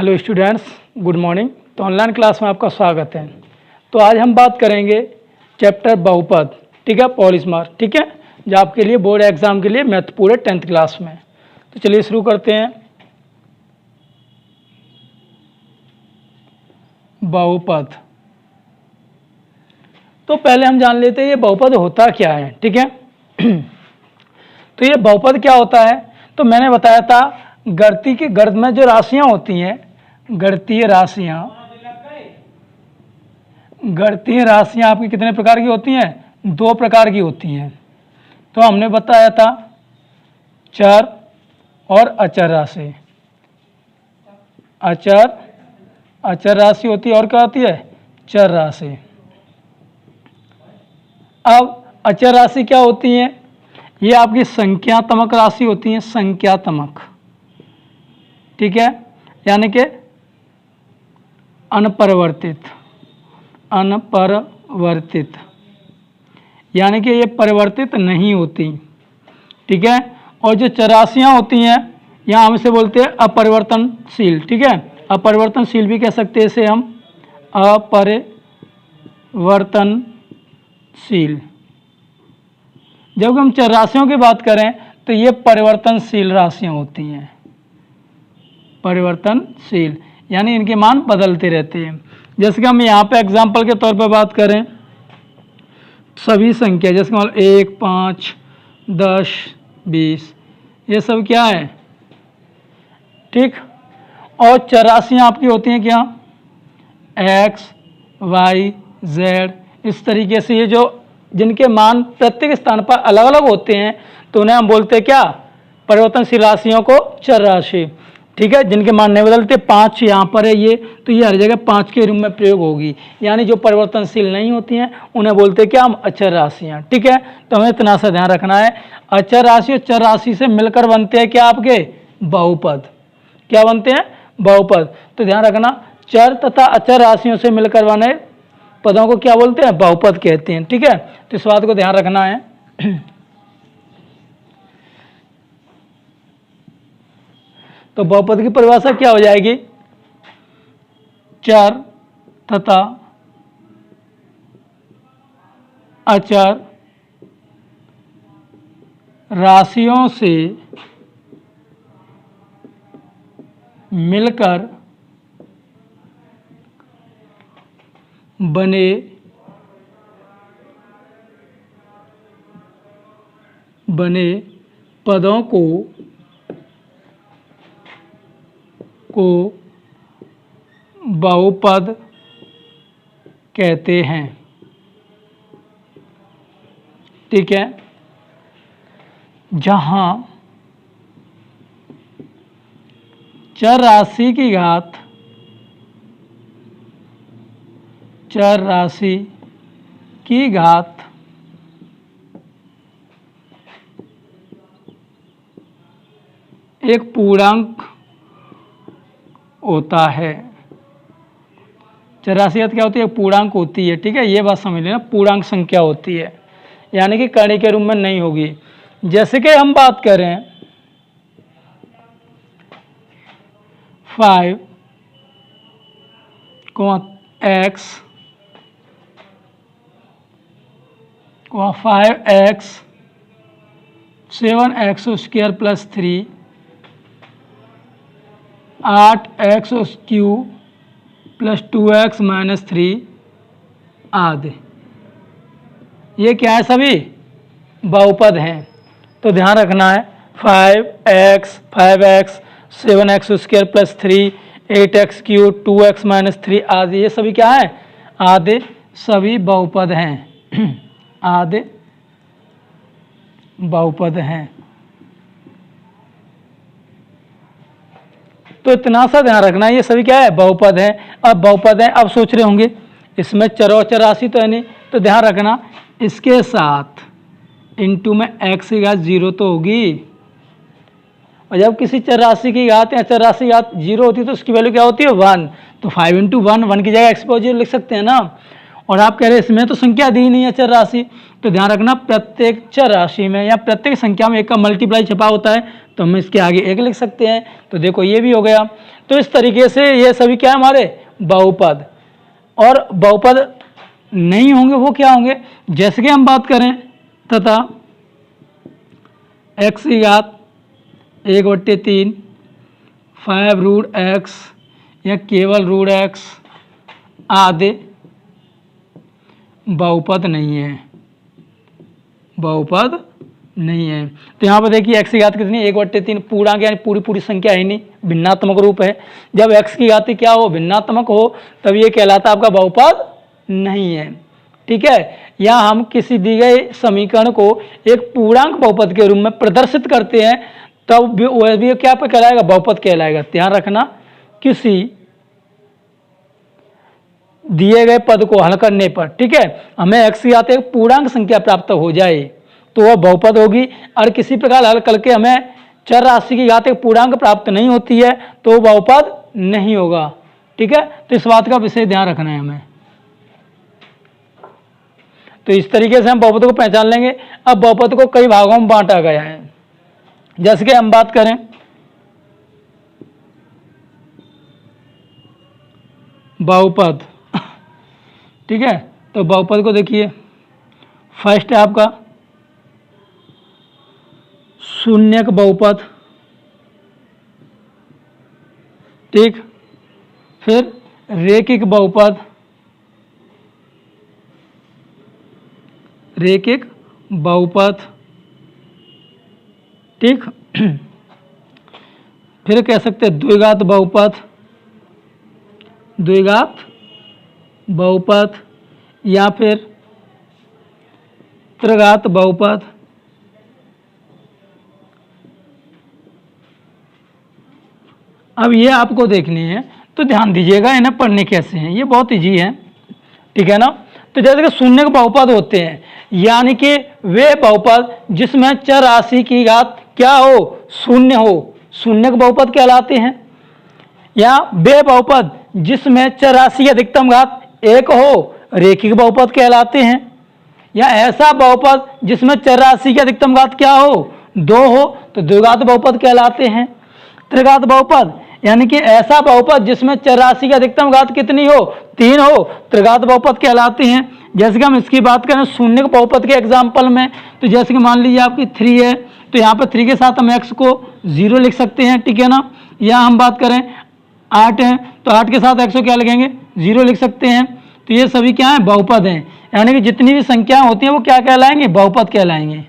Hello students, good morning. तो online class में आपका स्वागत है। तो आज हम बात करेंगे चैप्टर बहुपद, ठीक है, पॉलीमॉर्फ, ठीक है, जो आपके लिए बोर्ड एग्जाम के लिए महत्वपूर्ण है 10th क्लास में। तो चलिए शुरू करते हैं। बहुपद, तो पहले हम जान लेते हैं ये बहुपद होता क्या है, ठीक है। तो ये बहुपद क्या होता है, तो मैंने बताया था गणित में जो राशियां होती हैं, गणितीय राशियां आपकी कितने प्रकार की होती हैं? 2 प्रकार की होती हैं। तो हमने बताया था चर और अचर राशि। अचर राशि होती है और क्या होती है? चर राशि। अब अचर राशि क्या होती है? ये आपकी संख्यात्मक राशि होती है, संख्यात्मक, ठीक है, यानी कि अनपरिवर्तित, यानी कि ये परिवर्तित नहीं होती, ठीक है। और जो चरासियाँ होती हैं, यहाँ हम इसे बोलते हैं अपरिवर्तनशील, ठीक है, अपरिवर्तनशील भी कह सकते हैं इसे हम, अपरिवर्तनशील। जब हम चर राशियों की बात करें तो ये परिवर्तनशील राशियाँ होती हैं, परिवर्तनशील यानी इनके मान बदलते रहते हैं। जैसे कि हम यहाँ पे एग्जाम्पल के तौर पर बात करें, सभी संख्या जैसे मान 1, 5, 10, 20, ये सब क्या है, ठीक। और चरासियाँ आपकी होती हैं क्या? x, y, z, इस तरीके से ये जो जिनके मान प्रत्येक स्थान पर अलग अलग होते हैं, तो उन्हें हम बोलते हैं क्या? परिवर्तनशील राशियों को चर राशि, ठीक है। जिनके मान नहीं बदलते, 5 यहाँ पर है ये, तो ये हर जगह 5 के रूप में प्रयोग होगी, यानी जो परिवर्तनशील नहीं होती हैं उन्हें बोलते हैं क्या? हम अचर राशियाँ, ठीक है। तो हमें इतना सा ध्यान रखना है, अचर राशि और चर राशि से मिलकर बनते हैं क्या? आपके बहुपद। क्या बनते हैं? बहुपद। तो ध्यान रखना, चर तथा अचर राशियों से मिलकर बने पदों को क्या बोलते हैं? बहुपद कहते हैं, ठीक है। तो इस बात को ध्यान रखना है। तो बहुपद की परिभाषा क्या हो जाएगी? चर तथा अचर राशियों से मिलकर बने पदों को बहुपद कहते हैं, ठीक है। जहां चर राशि की घात एक पूर्णांक होता है। चर राशि क्या होती है? पूर्णांक होती है, ठीक है, ये बात समझ लेना, पूर्णांक संख्या होती है, यानी कि कर्ण के रूप में नहीं होगी। जैसे कि हम बात करें 5, x 5x 7x square plus 3 8x cube plus 2x minus 3 आदि, ये क्या है? सभी बहुपद हैं। तो ध्यान रखना है, 5x 7x square plus 3 8x cube 2x minus 3 आदि, ये सभी क्या है? आदि सभी बहुपद हैं। आदि बहुपद हैं। तो इतना सा ध्यान रखना, ये सभी क्या है? बहुपद हैं। अब बहुपद हैं, अब सोच रहे होंगे इसमें चर और चर राशि तो है नहीं, तो ध्यान रखना इसके साथ इनटू में x की घात 0 तो होगी, और जब किसी चर राशि की घात या चर राशि की घात 0 होती है तो उसकी वैल्यू क्या होती है? 1। तो 5 × 1 1 की जगह x पर 0 लिख सकते हैं ना। और आप कह रहे हैं इसमें तो संख्या दी नहीं है चर राशि, तो ध्यान रखना प्रत्येक चर राशि में या प्रत्येक संख्या में एक का मल्टीप्लाई छपा होता है, तो हम इसके आगे एक लिख सकते हैं। तो देखो ये भी हो गया। तो इस तरीके से ये सभी क्या है हमारे बहुपद। और बहुपद नहीं होंगे वो क्या होंगे, जैसे कि हम बात करें तथा x की घात 1/3 5√x या केवल √x आदि बहुपद नहीं है, बहुपद नहीं है। तो यहाँ पर देखिए x की घात कितनी 1/3 पूर्णांक यानी पूरी पूरी संख्या है नहीं, भिन्नात्मक रूप है। जब x की घात क्या हो, भिन्नात्मक हो, तब ये कहलाता आपका बहुपद नहीं है। ठीक है, या हम किसी दी गए समीकरण को एक पूर्णांक बहुपद के रूप में प्रदर्शित करते हैं, तब भी वह भी क्या पे कहलाएगा, बहुपद कहलाएगा। ध्यान रखना, किसी दिए गए पद को हल करने पर, ठीक है, हमें x की घात एक पूर्णांक संख्या प्राप्त हो जाए तो वह बहुपद होगी, और किसी प्रकार हल करके हमें चर राशि की घात एक पूर्णांक प्राप्त नहीं होती है तो बहुपद नहीं होगा। ठीक है, तो इस बात का विशेष ध्यान रखना है हमें। तो इस तरीके से हम बहुपद को पहचान लेंगे। अब बहुपद को कई भागों में बांटा गया है, जैसे कि हम बात करें बहुपद। ठीक है, तो बहुपद को देखिए, फर्स्ट है आपका शून्यक बहुपद, ठीक, फिर रेखिक बहुपद, रेखिक बहुपद, ठीक, फिर कह सकते हैं द्विघात बहुपद, द्विघात बहुपद, या फिर त्रिघात बहुपद। अब ये आपको देखनी है, तो ध्यान दीजिएगा इन्हें पढ़ने कैसे हैं, ये बहुत इजी है। ठीक है ना, तो जैसे कि शून्य बहुपद होते हैं, यानी कि वे बहुपद जिसमें चर राशि की घात क्या हो, शून्य हो, शून्यक बहुपद कहलाते हैं। या वे बहुपद जिसमें चर राशि की अधिकतम घात 1 हो, रेखिक बहुपद कहलाते हैं। या ऐसा बहुपद जिसमें चर राशि की अधिकतम घात क्या हो, 2 हो, तो द्विघात बहुपद कहलाते हैं। त्रिघात बहुपद यानी कि ऐसा बहुपद जिसमें चर राशि की अधिकतम घात कितनी हो, 3 हो, त्रिघात बहुपद कहलाते हैं। जैसे कि हम इसकी बात करें शून्य बहुपद के एग्जाम्पल में, तो जैसे कि मान लीजिए आपकी 3 है, तो यहाँ पर 3 के साथ हम x को 0 लिख सकते हैं। ठीक है ना, या हम बात करें 8 है, तो 8 के साथ x को क्या लिखेंगे, 0 लिख सकते हैं। तो ये सभी क्या है, बहुपद हैं, यानी कि जितनी भी संख्याएं होती हैं वो क्या कहलाएंगे, बहुपद कहलाएंगे।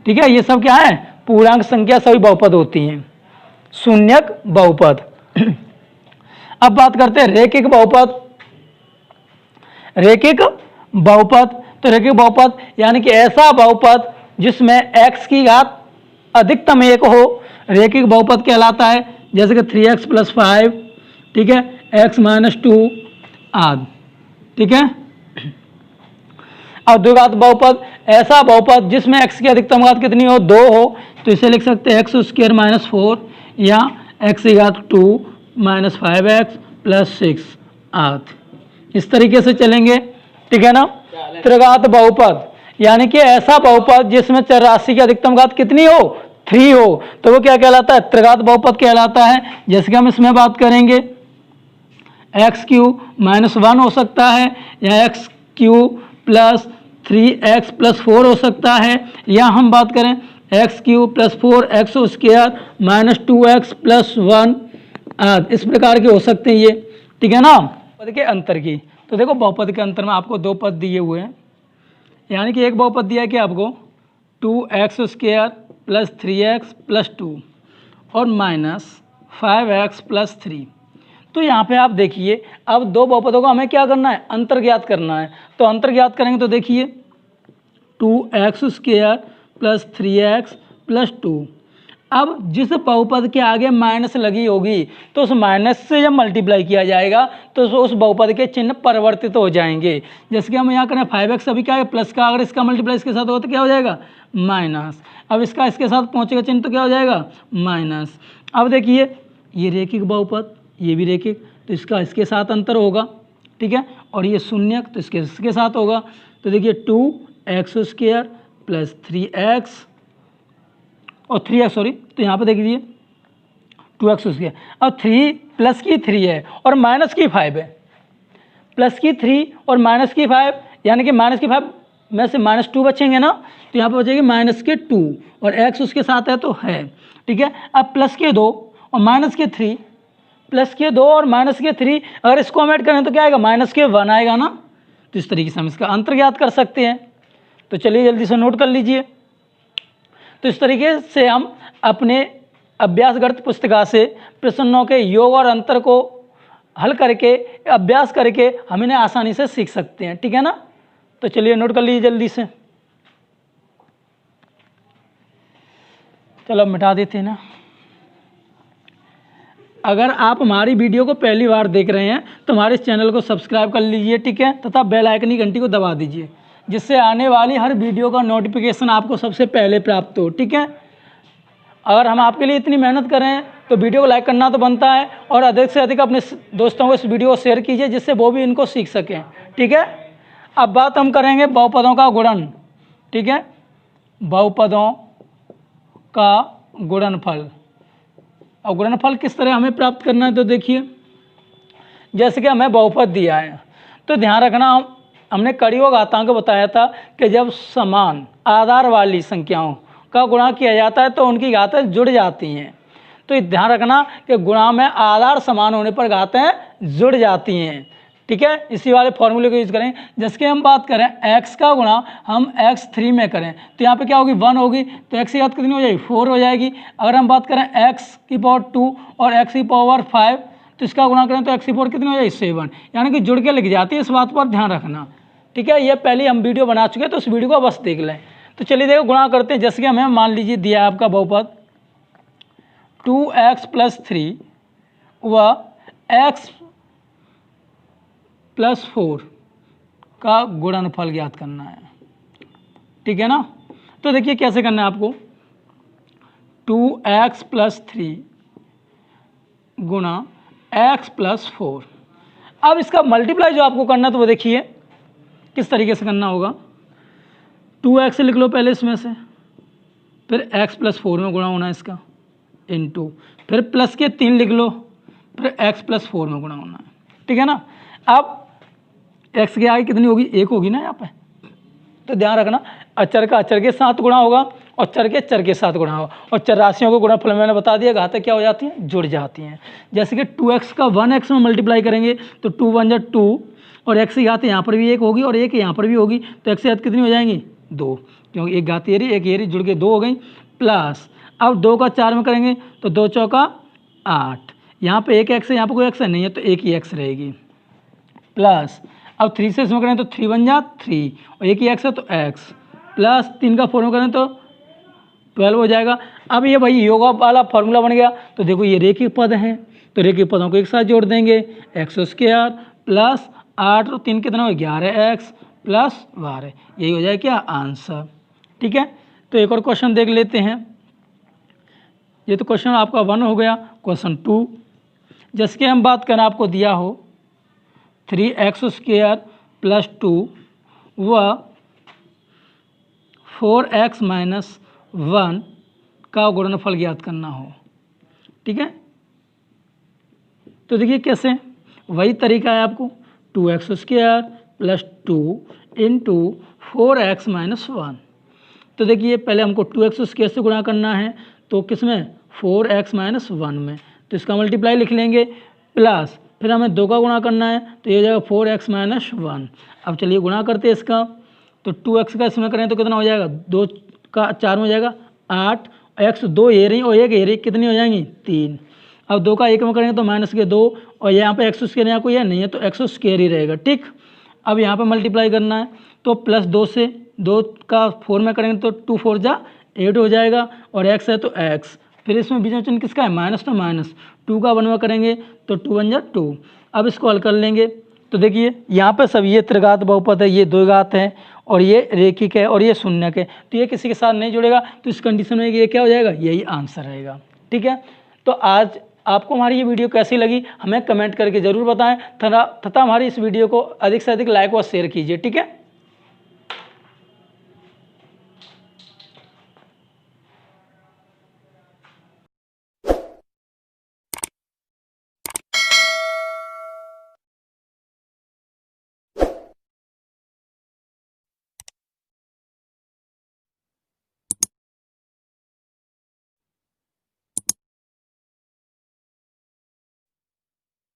ठीक है, ये सब क्या है, पूर्णांक संख्या सभी बहुपद होती हैं, शून्यक बहुपद। अब बात करते हैं रेखिक बहुपद। रेखिक बहुपद, तो रेखिक बहुपद यानी कि ऐसा बहुपद जिसमें x की घात अधिकतम 1 हो, रेखिक बहुपद कहलाता है। जैसे कि 3x + 5, ठीक है, x - 2 आदि। ठीक है, और द्विघात बहुपद ऐसा बहुपद जिसमें x की अधिकतम घात कितनी हो, 2 हो, तो इसे लिख सकते हैं x² - 4 या x की घात 2 - 5x + 6 आदि। इस तरीके से चलेंगे। ठीक है ना, त्रिघात बहुपद यानी कि ऐसा बहुपद जिसमें चर राशि की अधिकतम घात कितनी हो, 3 हो, तो वो क्या कहलाता है, त्रिघात बहुपद कहलाता है। जैसे कि हम इसमें बात करेंगे x³ - 1 हो सकता है, या x³ + 3x + 4 हो सकता है, या हम बात करें x³ + 4x² - 2x + 1 आदि। इस प्रकार के हो सकते हैं ये। ठीक है ना, पद के अंतर की, तो देखो बहुपद के अंतर में आपको 2 पद दिए हुए हैं, यानी कि एक बहुपद दिया है कि आपको 2x² + 3x + 2 और -5x + 3। तो यहाँ पे आप देखिए, अब 2 बहुपदों का हमें क्या करना है, अंतर ज्ञात करना है। तो अंतर ज्ञात करेंगे तो देखिए 2x² + 3x + 2। अब जिस बहुपद के आगे माइनस लगी होगी, तो उस माइनस से जब मल्टीप्लाई किया जाएगा तो उस बहुपद के चिन्ह परिवर्तित हो जाएंगे। जैसे कि हम यहाँ करें 5x, अभी क्या है प्लस का, अगर इसका मल्टीप्लाई इसके साथ होगा तो क्या हो जाएगा, माइनस। अब इसका इसके साथ पहुँचेगा चिन्ह तो क्या हो जाएगा, माइनस। अब देखिए ये रेखिक बहुपद, ये भी रेखिक, तो इसका इसके साथ अंतर होगा। ठीक है, और ये शून्य, तो इसके साथ होगा। तो देखिए 2x² प्लस 3x और 3x, सॉरी, तो यहाँ पे देखिए 2x²। अब 3 प्लस की 3 है और माइनस की 5 है, प्लस की 3 और माइनस की 5, यानी कि माइनस की 5 में से -2 बचेंगे ना, तो यहाँ पे बचेगी -2 और x उसके साथ है तो है, ठीक है। अब प्लस के 2 और माइनस के 3, प्लस के 2 और माइनस के 3, अगर इसको हम ऐड करें तो क्या आएगा, -1 आएगा ना। तो इस तरीके से हम इसका अंतर ज्ञात कर सकते हैं। तो चलिए जल्दी से नोट कर लीजिए। तो इस तरीके से हम अपने अभ्यास गणित पुस्तिका से प्रश्नों के योग और अंतर को हल करके, अभ्यास करके हम इन्हें आसानी से सीख सकते हैं, ठीक है ना। तो चलिए नोट कर लीजिए जल्दी से। चलो मिटा देते हैं ना। अगर आप हमारी वीडियो को पहली बार देख रहे हैं तो हमारे इस चैनल को सब्सक्राइब कर लीजिए, ठीक है, तथा बेल आइकन की घंटी को दबा दीजिए, जिससे आने वाली हर वीडियो का नोटिफिकेशन आपको सबसे पहले प्राप्त हो, ठीक है। अगर हम आपके लिए इतनी मेहनत करें तो वीडियो को लाइक करना तो बनता है, और अधिक से अधिक अपने दोस्तों को इस वीडियो को शेयर कीजिए, जिससे वो भी इनको सीख सकें, ठीक है। अब बात हम करेंगे बहुपदों का गुणन, ठीक है, बहुपदों का गुणनफल। और गुणनफल किस तरह हमें प्राप्त करना है, तो देखिए जैसे कि हमें बहुपद दिया है, तो ध्यान रखना, हमने कड़ी व घातांक बताया था कि जब समान आधार वाली संख्याओं का गुणा किया जाता है तो उनकी घातें जुड़ जाती हैं। तो ध्यान रखना कि गुणा में आधार समान होने पर घातें जुड़ जाती हैं, ठीक है। इसी वाले फॉर्मूले को यूज करें। जैसे कि हम बात करें x का गुणा हम x3 में करें तो यहाँ पे क्या होगी, 1 होगी, तो x की घात कितनी हो जाएगी, 4 हो जाएगी। अगर हम बात करें x की पावर 2 और x की पावर 5, तो इसका गुणा करें तो x की पावर कितनी हो जाएगी, 7, यानी कि जुड़ के लिख जाती है। इस बात पर ध्यान रखना, ठीक है। ये पहले हम वीडियो बना चुके हैं, तो उस वीडियो को बस देख लें। तो चलिए देखो गुणा करते हैं। जैसे कि हमें मान लीजिए दिया है आपका बहुपद 2x + 3 व x + 4 का गुणनफल ज्ञात करना है, ठीक है ना। तो देखिए कैसे करना है आपको, 2x + 3 गुणा x + 4। अब इसका मल्टीप्लाई जो आपको करना है तो वो देखिए किस तरीके से करना होगा। 2x लिख लो पहले इसमें से, फिर x + 4 में गुणा होना है इसका, इनटू, फिर प्लस के 3 लिख लो, फिर x + 4 में गुणा होना है, ठीक है ना। अब x के आगे कितनी होगी, 1 होगी ना यहाँ पे। तो ध्यान रखना, अचर का अचर के साथ गुणा होगा और चर के चर के साथ गुणा होगा। और चर राशियों को गुणनफल मैंने बता दिया, घातें क्या हो जाती हैं, जुड़ जाती हैं। जैसे कि 2x का 1x में मल्टीप्लाई करेंगे तो 2 × 1 = 2, और x की घात यहाँ पर भी 1 होगी और 1 यहाँ पर भी होगी, तो x की घात कितनी हो जाएंगी, 2, क्योंकि एक घात ये रही, एक ये रही, जुड़ के 2 हो गई। प्लस अब 2 का 4 में करेंगे तो 2 चौका 8, यहाँ पे एक x है, यहाँ पर कोई x नहीं है तो एक ही x रहेगी। प्लस अब 3 से इसमें करें तो 3 × 3, और एक ही x है तो x, प्लस 3 का 4 में करें तो 12 हो जाएगा। अब ये भाई योग वाला फॉर्मूला बन गया। तो देखो ये रेखिक पद हैं, तो रेखिक पदों को एक साथ जोड़ देंगे, x² प्लस 8 और 3 कितना हो, 11x प्लस 12, यही हो जाए क्या, आंसर, ठीक है। तो एक और क्वेश्चन देख लेते हैं। ये तो क्वेश्चन आपका 1 हो गया। क्वेश्चन 2, जैसे कि हम बात करें, आपको दिया हो 3x² + 2 व 4x - 1 का गुणनफल ज्ञात करना हो, ठीक है। तो देखिए कैसे, वही तरीका है आपको, 2x² + 2 × 4x - 1। तो देखिए पहले हमको 2x² से गुणा करना है, तो किस में, 4x - 1 में, तो इसका मल्टीप्लाई लिख लेंगे, प्लस फिर हमें 2 का गुणा करना है तो ये हो जाएगा 4x - 1। अब चलिए गुणा करते हैं इसका, तो 2x का इसमें करें तो कितना हो जाएगा, 2 का 4 में हो जाएगा 8, x 2 ये रही और 1 ये रही, कितनी हो जाएंगी, 3। अब 2 का 1 में करेंगे तो -2, और यहाँ पे x² यहाँ कोई है नहीं है तो x² ही रहेगा, ठीक। अब यहाँ पे मल्टीप्लाई करना है तो +2 से 2 का 4 में करेंगे तो 2 4 जा 8 हो जाएगा, और x है तो x, फिर इसमें बीच में चिन्ह किसका है, माइनस, तो माइनस 2 का 1 में करेंगे तो 2 × 1 = 2। अब इसको हल कर लेंगे तो देखिए यहाँ पे सब ये त्रिघात बहुपद है, ये द्विघात है और ये रेखिक है और ये शून्यक है, तो ये किसी के साथ नहीं जुड़ेगा। तो इस कंडीशन में ये क्या हो जाएगा, यही आंसर रहेगा, ठीक है। तो आज आपको हमारी ये वीडियो कैसी लगी हमें कमेंट करके ज़रूर बताएं तथा हमारी इस वीडियो को अधिक से अधिक लाइक व शेयर कीजिए। ठीक है।